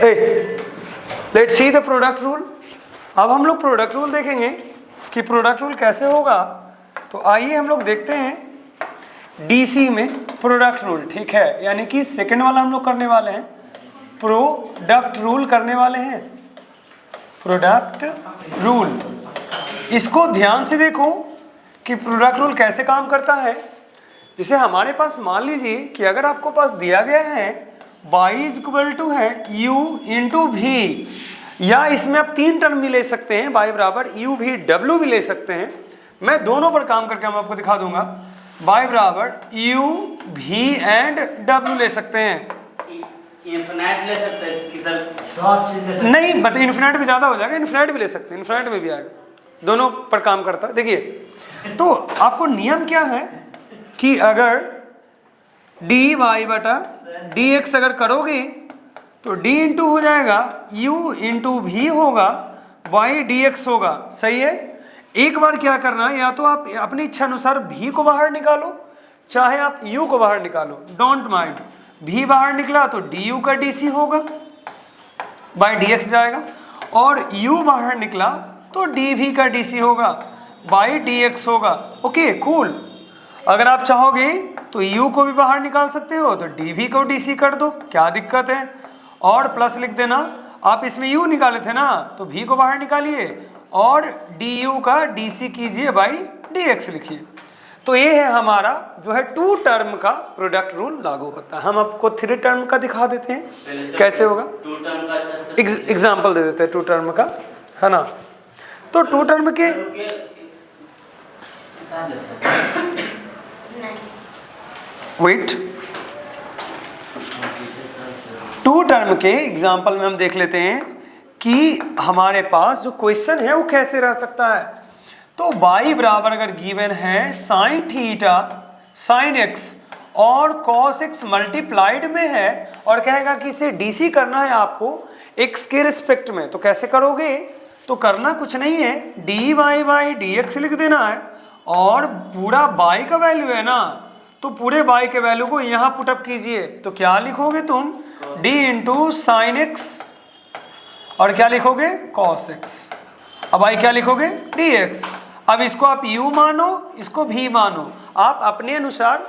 Let's see the product rule. अब हम लोग प्रोडक्ट रूल देखेंगे कि प्रोडक्ट रूल कैसे होगा। तो आइए हम लोग देखते हैं डीसी में प्रोडक्ट रूल, ठीक है, यानी कि सेकंड वाला हम लोग करने वाले हैं, प्रोडक्ट रूल करने वाले हैं, प्रोडक्ट रूल। इसको ध्यान से देखो कि प्रोडक्ट रूल कैसे काम करता है। जैसे हमारे पास मान लीजिए कि अगर आपको पास दिया गया है y इज इक्वल टू है u इंटू भी, या इसमें आप तीन टर्म भी ले सकते हैं, y बराबर u भी w भी ले सकते हैं। मैं दोनों पर काम करके हम आपको दिखा दूंगा। y बराबर u भी एंड w ले सकते हैं। इन्फिनाइट ले सकते हैं कि सर नहीं, मतलब इन्फिनाइट भी ज्यादा हो जाएगा, इन्फिनाइट भी ले सकते हैं, इन्फिनाइट में भी आएगा, दोनों पर काम करता है। देखिए तो आपको नियम क्या है कि अगर डी वाई बटा डी एक्स अगर करोगे तो d इंटू हो जाएगा u इंटू भी होगा, y डी एक्स होगा, सही है। एक बार क्या करना है, या तो आप अपनी इच्छा अनुसार v को बाहर निकालो, चाहे आप u को बाहर निकालो, डोंट माइंड। v बाहर निकला तो du का dc होगा, by dx जाएगा, और u बाहर निकला तो dv का dc होगा, by dx होगा। Okay cool. अगर आप चाहोगे तो u को भी बाहर निकाल सकते हो, तो dv को dc कर दो, क्या दिक्कत है, और प्लस लिख देना। आप इसमें u निकाले थे ना, तो v को बाहर निकालिए और du का dc कीजिए, बाई dx लिखिए। तो ये है हमारा जो है टू टर्म का प्रोडक्ट रूल लागू होता है। हम आपको थ्री टर्म का दिखा देते हैं कैसे होगा, टू टर्म का एग्जाम्पल दे देते हैं टू टर्म का, है ना। तो टू टर्म के वेट, टू टर्म के एग्जाम्पल में हम देख लेते हैं कि हमारे पास जो क्वेश्चन है वो कैसे रह सकता है। तो y बराबर अगर गिवन है साइन थीटा साइन x और cos x मल्टीप्लाइड में है, और कहेगा कि इसे डीसी करना है आपको x के रिस्पेक्ट में, तो कैसे करोगे, तो करना कुछ नहीं है, D Y by D X लिख देना है, और पूरा y का वैल्यू है ना, तो पूरे y के वैल्यू को यहाँ पुटअप कीजिए। तो क्या लिखोगे तुम, d इंटू साइन एक्स, और क्या लिखोगे cos x, अब आई क्या लिखोगे dx। अब इसको आप u मानो, इसको भी मानो, आप अपने अनुसार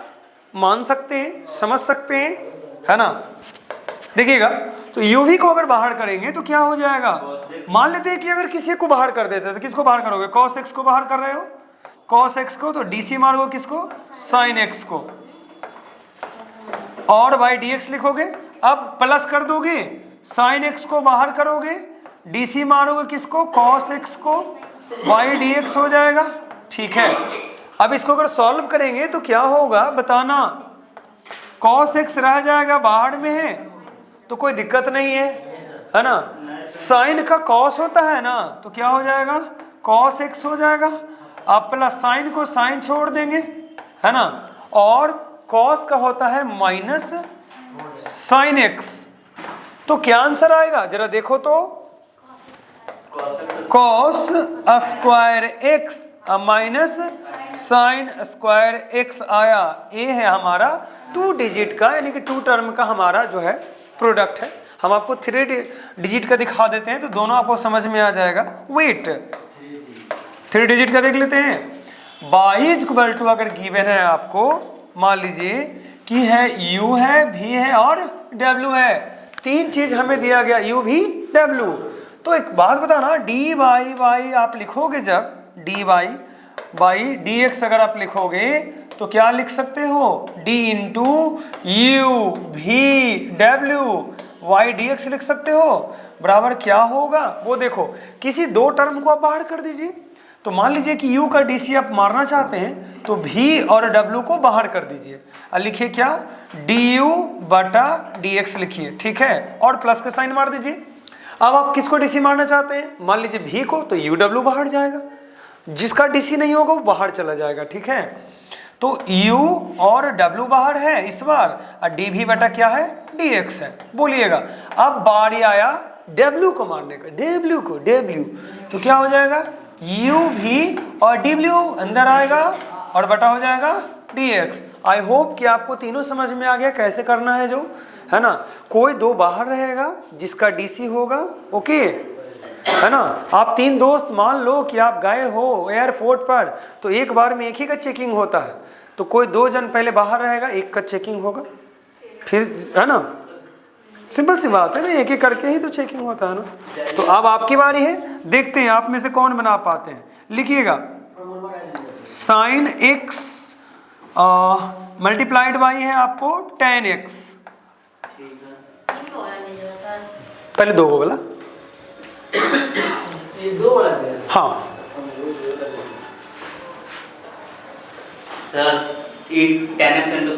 मान सकते हैं, समझ सकते हैं, है ना। देखिएगा तो u भी को अगर बाहर करेंगे तो क्या हो जाएगा, मान लेते हैं कि अगर किसी को बाहर कर देते हैं तो किसको बाहर करोगे, cos x को बाहर कर रहे हो, cos x को, तो dc मारोगे किसको, sin x को, और by dx लिखोगे। अब प्लस कर दोगे, sin x को बाहर करोगे, dc मारोगे किसको, cos x को, y dx हो जाएगा, ठीक है। अब इसको अगर सॉल्व करेंगे तो क्या होगा बताना, cos x रह जाएगा, बाहर में है तो कोई दिक्कत नहीं है ना। sin का cos होता है ना, तो क्या हो जाएगा, cos x हो जाएगा। आप प्लस साइन को साइन छोड़ देंगे, है ना, और cos का होता है माइनस साइन x, तो क्या आंसर आएगा जरा देखो तो, cos square x minus sine square x आया। ये है हमारा टू डिजिट का, यानी कि टू टर्म का हमारा जो है प्रोडक्ट है। हम आपको थ्री डिजिट का दिखा देते हैं तो दोनों आपको समझ में आ जाएगा। वेट, थ्री डिजिट का देख लेते हैं। y इज इक्वल टू अगर गिवन है आपको, मान लीजिए कि है u है, v है और w है, तीन चीज हमें दिया गया, u v w। तो एक बात बताना, डी वाई वाई आप लिखोगे, जब D Y by D X अगर आप लिखोगे तो क्या लिख सकते हो, d इंटू यू भी डब्ल्यू वाई डी एक्स लिख सकते हो, बराबर क्या होगा वो देखो। किसी दो टर्म को आप बाहर कर दीजिए, तो मान लीजिए कि u का dc आप मारना चाहते हैं तो v और w को बाहर कर दीजिए, और लिखिए क्या, du बटा dx लिखिए, ठीक है, और प्लस का साइन मार दीजिए। अब आप किसको dc मारना चाहते हैं, मान लीजिए v को, तो uw बाहर जाएगा, जिसका dc नहीं होगा वो बाहर चला जाएगा, ठीक है। तो u और w बाहर है इस बार, और dv बटा क्या है, dx है। बोलिएगा अब बारी आया w को मारने का, w को, w, तो क्या हो जाएगा, u भी और w अंदर आएगा और बटा हो जाएगा dx। आई होप कि आपको तीनों समझ में आ गया कैसे करना है, जो है ना। कोई दो बाहर रहेगा जिसका डीसी होगा, ओके, है ना। आप तीन दोस्त मान लो कि आप गए हो एयरपोर्ट पर, तो एक बार में एक ही का चेकिंग होता है, तो कोई दो जन पहले बाहर रहेगा, एक का चेकिंग होगा, फिर, है ना। सिंपल सी बात है ना, एक एक करके ही तो चेकिंग होता है ना। तो अब आपकी बारी है, देखते हैं आप में से कौन बना पाते हैं। लिखिएगा साइन एक्स मल्टीप्लाइड बाई है आपको tan x। पहले दो को बोला, ये दो वाला है हाँ सर, ये 10x into